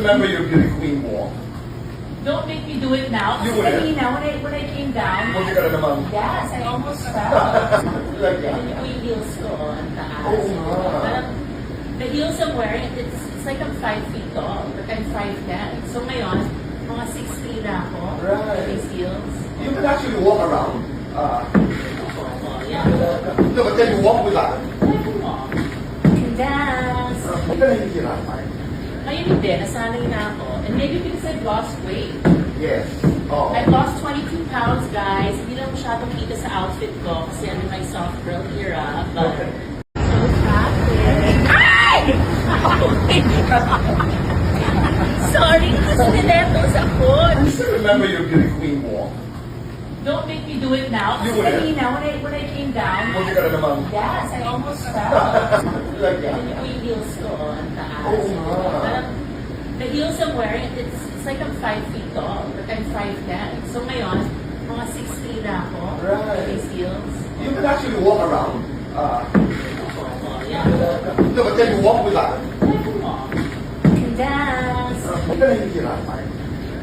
remember your beauty queen walk. Don't make me do it now. You Kasi wouldn't. kanina, when I came down, Munti ka na naman. yes, I almost fell. Like that. And yung heels ko, ang taas. Oo nga. Parang, the heels I'm wearing, it's like I'm 5 feet tall, but I'm 5'10". So ngayon, mga 6'3" na ako Right. with these heels. You can actually walk around. Yeah. No, but can you walk with that? I can walk. I can dance. Hindi ka nahihirapan. Ngayon hindi, nasanay na ako. And maybe because I've lost weight. Yes. Oh. I've lost 22 pounds, guys. Hindi lang masyadong kita sa outfit ko kasi ano my soft girl era. But, Okay. so traffic. Ay! Sorry, kasi niletos ako. I still remember your beauty queen walk. Don't make me do it now. You Kasi wouldn't. kanina, when I came down, Munti ka na naman. yes, I almost fell. Like that. And yung heels ko, ang taas. Oo nga. Parang, the heels I'm wearing, it's like I'm 5 feet tall, but I'm 5'10". So ngayon, mga 6'3" na ako Right. with these heels. You can actually walk around. Yeah. No, but can you walk with that? I can walk. I can dance. Hindi ka nahihirapan.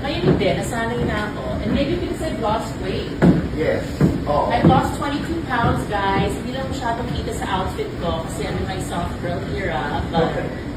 Ngayon hindi, nasanay na ako. And maybe because I've lost weight. Yes. Oh. I've lost 22 pounds, guys. Hindi lang masyadong kita sa outfit ko kasi ano my soft girl era. But, Okay.